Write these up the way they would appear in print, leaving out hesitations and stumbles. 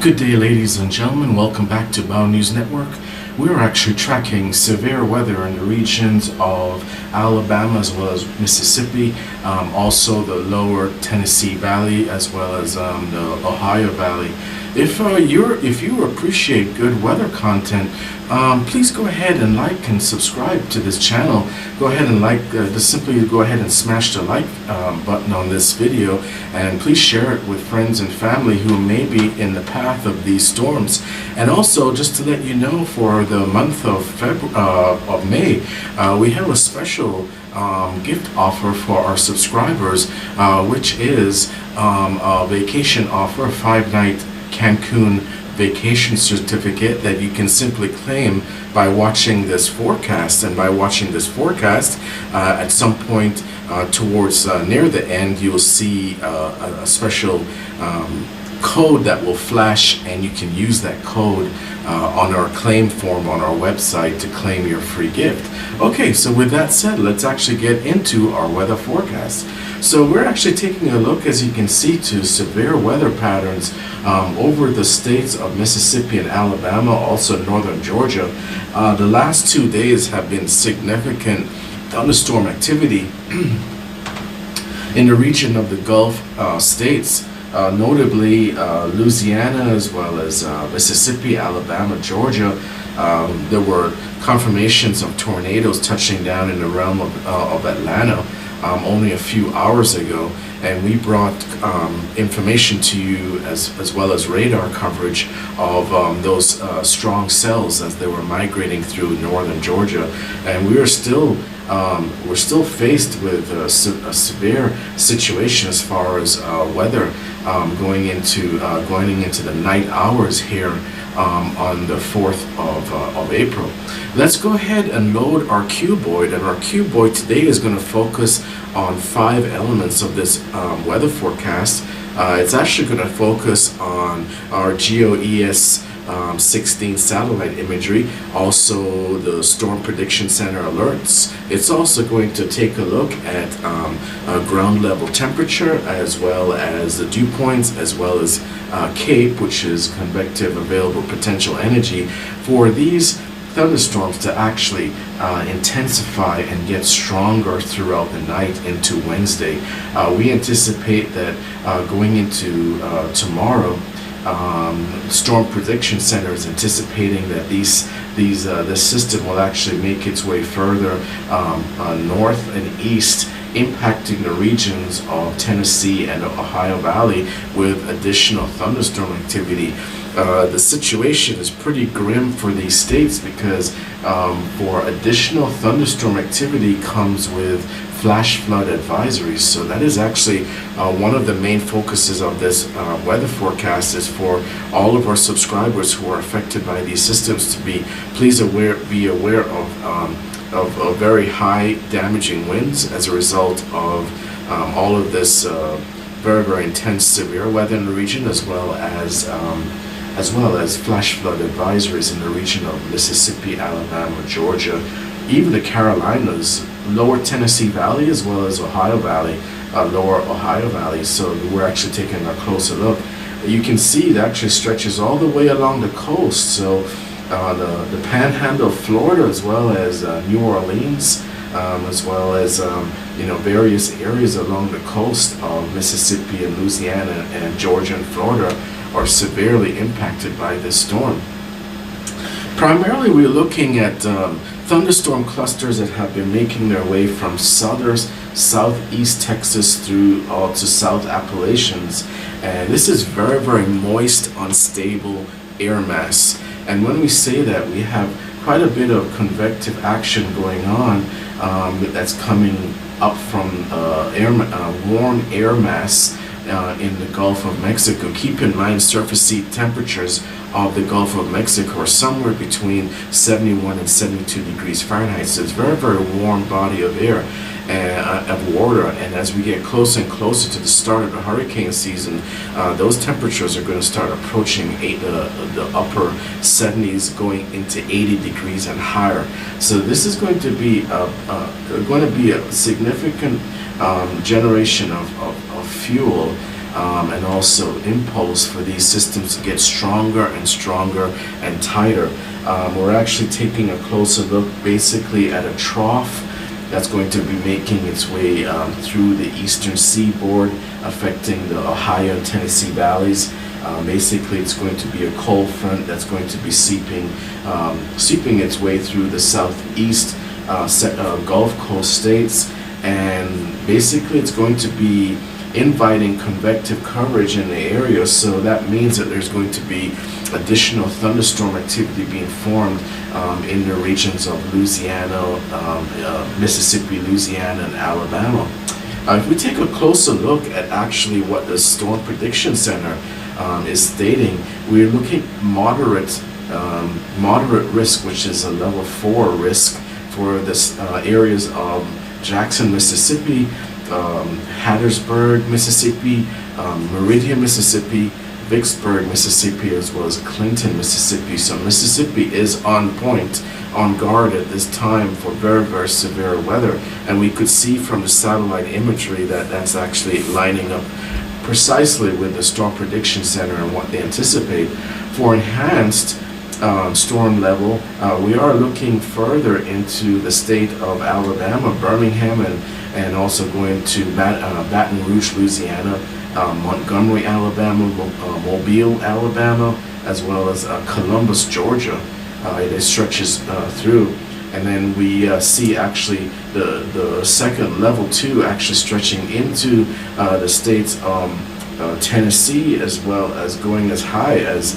Good day, ladies and gentlemen. Welcome back to Bow News Network. We're actually tracking severe weather in the regions of Alabama as well as Mississippi, also the lower Tennessee Valley as well as the Ohio Valley. If you appreciate good weather content, please go ahead and like and subscribe to this channel. Go ahead and just simply go ahead and smash the like button on this video, and please share it with friends and family who may be in the path of these storms. And also, just to let you know, for the month of May, we have a special gift offer for our subscribers, which is a vacation offer, a 5-night Cancun vacation certificate that you can simply claim by watching this forecast. And by watching this forecast, at some point towards near the end, you will see a special code that will flash, and you can use that code on our claim form on our website to claim your free gift. Okay, so with that said, let's actually get into our weather forecast. So we're actually taking a look, as you can see, to severe weather patterns over the states of Mississippi and Alabama, also northern Georgia. The last 2 days have been significant thunderstorm activity in the region of the Gulf states. Notably Louisiana as well as Mississippi, Alabama, Georgia. There were confirmations of tornadoes touching down in the realm of Atlanta only a few hours ago, and we brought information to you as well as radar coverage of those strong cells as they were migrating through northern Georgia. And we're still faced with a severe situation as far as weather going into the night hours here on the 4th of April. Let's go ahead and load our cuboid, and our cuboid today is going to focus on 5 elements of this weather forecast. It's actually going to focus on our GEOES 16 satellite imagery, also the Storm Prediction Center alerts. It's also going to take a look at ground level temperature, as well as the dew points, as well as CAPE, which is convective available potential energy, for these thunderstorms to actually intensify and get stronger throughout the night into Wednesday. We anticipate that going into tomorrow, Storm Prediction Center is anticipating that this system will actually make its way further north and east, impacting the regions of Tennessee and the Ohio Valley with additional thunderstorm activity. The situation is pretty grim for these states because for additional thunderstorm activity comes with flash flood advisories. So that is actually one of the main focuses of this weather forecast, is for all of our subscribers who are affected by these systems to be aware of very high damaging winds as a result of all of this very intense severe weather in the region, as well as flash flood advisories in the region of Mississippi, Alabama, Georgia, even the Carolinas, lower Tennessee Valley, as well as Ohio Valley, lower Ohio Valley. So we're actually taking a closer look. You can see it actually stretches all the way along the coast. So the Panhandle of Florida, as well as New Orleans, as well as various areas along the coast of Mississippi and Louisiana and Georgia and Florida are severely impacted by this storm. Primarily, we're looking at thunderstorm clusters that have been making their way from southeast Texas through to South Appalachians, and this is very moist, unstable air mass. And when we say that, we have quite a bit of convective action going on that's coming up from warm air mass in the Gulf of Mexico. Keep in mind, surface sea temperatures of the Gulf of Mexico are somewhere between 71 and 72 degrees Fahrenheit. So it's very warm body of air, of water. And as we get closer and closer to the start of the hurricane season, those temperatures are going to start approaching the upper 70s, going into 80 degrees and higher. So this is going to be a significant generation of fuel and also impulse for these systems to get stronger and stronger and tighter. We're actually taking a closer look basically at a trough that's going to be making its way through the eastern seaboard, affecting the Ohio and Tennessee valleys. Basically, it's going to be a cold front that's going to be seeping its way through the southeast Gulf Coast states, and basically it's going to be inviting convective coverage in the area. So that means that there's going to be additional thunderstorm activity being formed in the regions of Louisiana, Mississippi, Louisiana, and Alabama. If we take a closer look at actually what the Storm Prediction Center is stating, we're looking moderate risk, which is a level 4 risk for this areas of Jackson, Mississippi, Hattiesburg, Mississippi, Meridian, Mississippi, Vicksburg, Mississippi, as well as Clinton, Mississippi. So Mississippi is on point, on guard at this time for very, very severe weather. And we could see from the satellite imagery that that's actually lining up precisely with the Storm Prediction Center and what they anticipate. For enhanced storm level, we are looking further into the state of Alabama, Birmingham, and also going to Baton Rouge, Louisiana, Montgomery, Alabama, Mobile, Alabama, as well as Columbus, Georgia. It stretches through. And then we see actually the second level 2 actually stretching into the states of Tennessee, as well as going as high as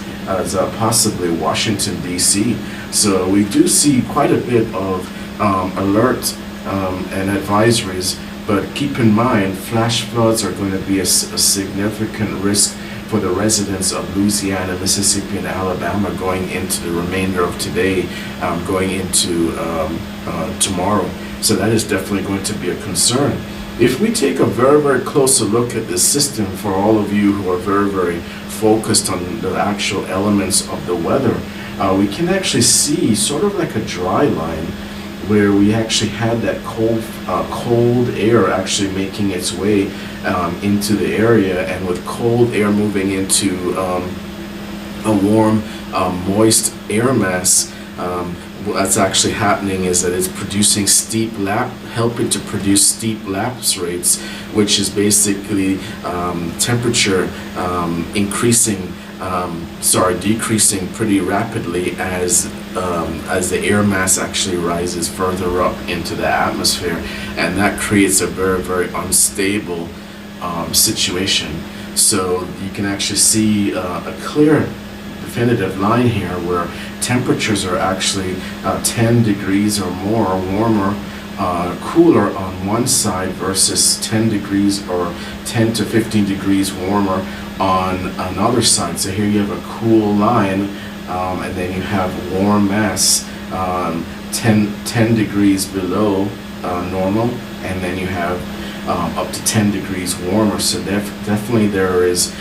possibly Washington, D.C. So we do see quite a bit of alert and advisories, but keep in mind flash floods are going to be a significant risk for the residents of Louisiana, Mississippi, and Alabama going into the remainder of today, going into tomorrow. So that is definitely going to be a concern. If we take a very, very closer look at this system, for all of you who are very, very focused on the actual elements of the weather, we can actually see sort of like a dry line where we actually had that cold air actually making its way into the area, and with cold air moving into a warm, moist air mass, what's actually happening is that it's producing helping to produce steep lapse rates, which is basically temperature decreasing pretty rapidly as the air mass actually rises further up into the atmosphere, and that creates a very, very unstable situation. So you can actually see a clear definitive line here where temperatures are actually 10 degrees or more warmer, cooler on one side versus 10 degrees or 10 to 15 degrees warmer on another side. So here you have a cool line, and then you have warm mass 10 degrees below normal, and then you have up to 10 degrees warmer. So definitely there is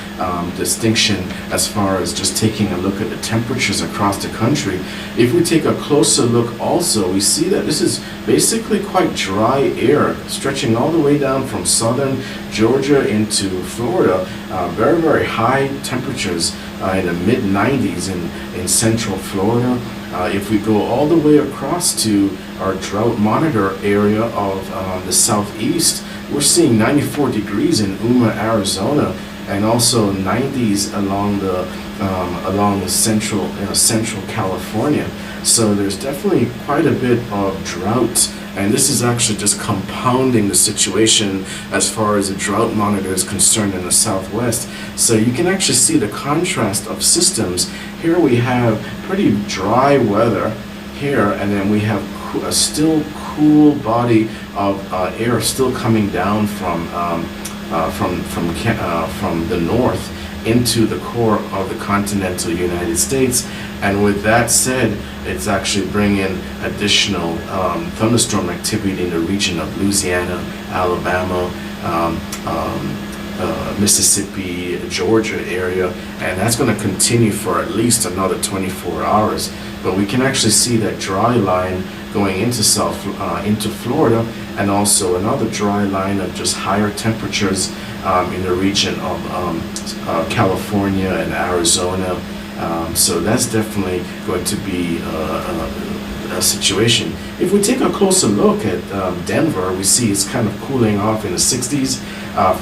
distinction as far as just taking a look at the temperatures across the country. If we take a closer look also, we see that this is basically quite dry air stretching all the way down from southern Georgia into Florida. Very, very high temperatures in the mid 90s in central Florida. If we go all the way across to our drought monitor area of the southeast, we're seeing 94 degrees in Yuma, Arizona, and also 90s along the central California. So there's definitely quite a bit of drought, and this is actually just compounding the situation as far as the drought monitor is concerned in the southwest. So you can actually see the contrast of systems. Here we have pretty dry weather here, and then we have a still cool body of air still coming down from the north into the core of the continental United States. And with that said, it's actually bringing additional thunderstorm activity in the region of Louisiana, Alabama, Mississippi, Georgia area, and that's going to continue for at least another 24 hours. But we can actually see that dry line going into Florida, and also another dry line of just higher temperatures in the region of California and Arizona. So that's definitely going to be a situation. If we take a closer look at Denver, we see it's kind of cooling off in the 60s.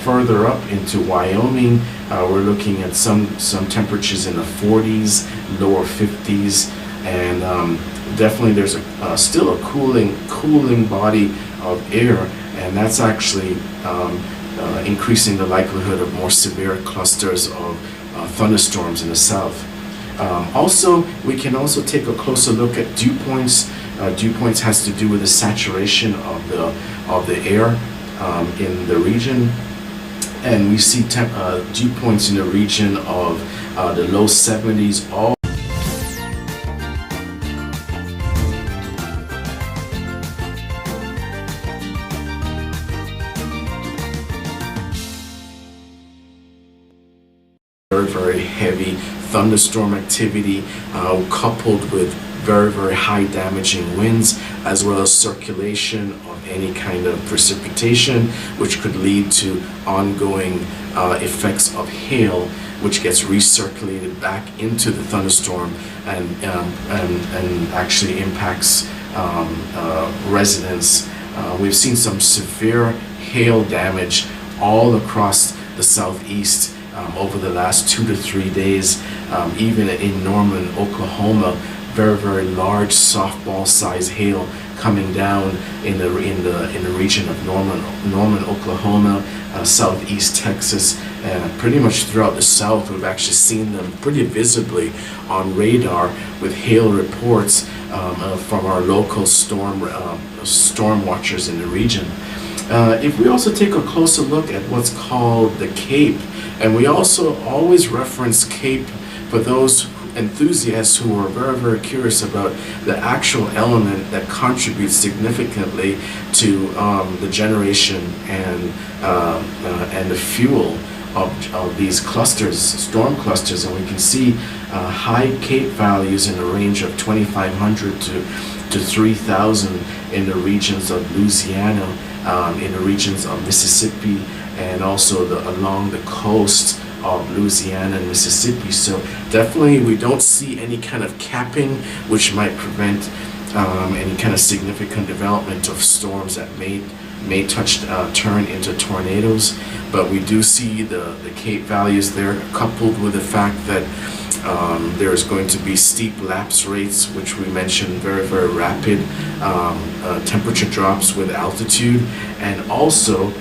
Further up into Wyoming, we're looking at some temperatures in the 40s, lower 50s, and definitely there's still a cooling body of air, and that's actually increasing the likelihood of more severe clusters of thunderstorms in the south. Also, we can also take a closer look at dew points. Dew points has to do with the saturation of the air in the region, and we see dew points in the region of the low 70s, all very heavy thunderstorm activity, coupled with very high damaging winds, as well as circulation of any kind of precipitation, which could lead to ongoing effects of hail, which gets recirculated back into the thunderstorm and actually impacts residents. We've seen some severe hail damage all across the southeast over the last 2 to 3 days. Even in Norman, Oklahoma, very large softball-sized hail coming down in the region of Norman, Oklahoma, southeast Texas, and pretty much throughout the south. We've actually seen them pretty visibly on radar with hail reports from our local storm watchers in the region. If we also take a closer look at what's called the Cape, and we also always reference Cape for those enthusiasts who are very curious about the actual element that contributes significantly to the generation and the fuel of these clusters, storm clusters. And we can see high Cape values in the range of 2,500 to 3,000 in the regions of Louisiana, in the regions of Mississippi, and also along the coast of Louisiana and Mississippi. So definitely we don't see any kind of capping which might prevent any kind of significant development of storms that may turn into tornadoes. But we do see the Cape values there, coupled with the fact that there's going to be steep lapse rates, which we mentioned, very rapid temperature drops with altitude. And also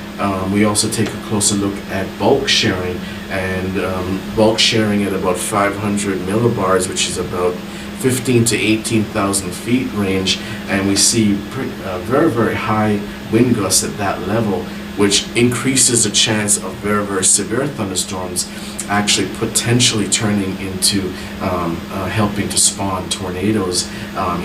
we also take a closer look at bulk sharing, and bulk sharing at about 500 millibars, which is about 15 to 18,000 feet range, and we see very high wind gusts at that level, which increases the chance of very severe thunderstorms actually potentially turning into helping to spawn tornadoes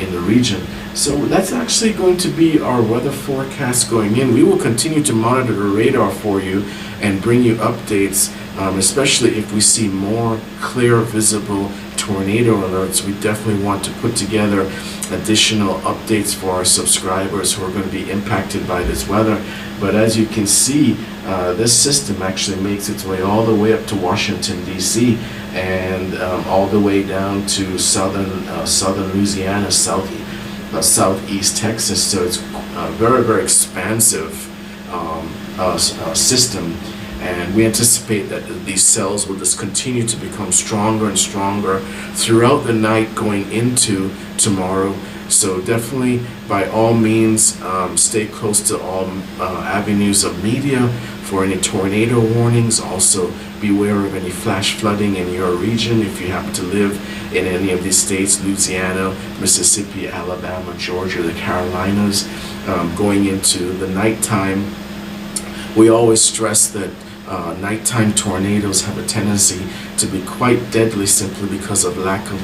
in the region. So that's actually going to be our weather forecast going in. We will continue to monitor the radar for you and bring you updates, especially if we see more clear, visible tornado alerts. We definitely want to put together additional updates for our subscribers who are going to be impacted by this weather. But as you can see, this system actually makes its way all the way up to Washington, D.C., and all the way down to southern Louisiana, southeast Texas. So it's a very expansive system. And we anticipate that these cells will just continue to become stronger and stronger throughout the night going into tomorrow. So definitely, by all means, stay close to all avenues of media for any tornado warnings. Also, beware of any flash flooding in your region if you happen to live in any of these states: Louisiana, Mississippi, Alabama, Georgia, the Carolinas. Going into the nighttime, we always stress that nighttime tornadoes have a tendency to be quite deadly, simply because of lack of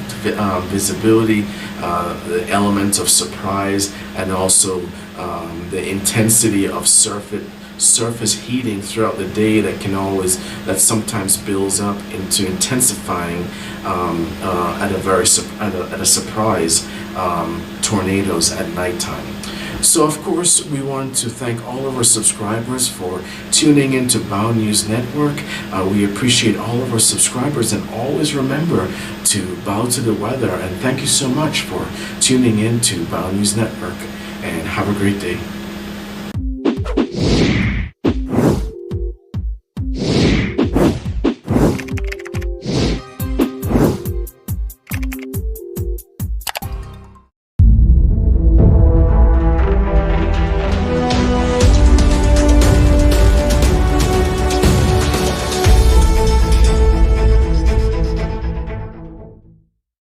visibility, the element of surprise, and also the intensity of surface heating throughout the day that sometimes builds up into intensifying at a surprise tornadoes at nighttime. So, of course, we want to thank all of our subscribers for tuning into Bow News Network. We appreciate all of our subscribers, and always remember to bow to the weather. And thank you so much for tuning in to Bow News Network, and have a great day.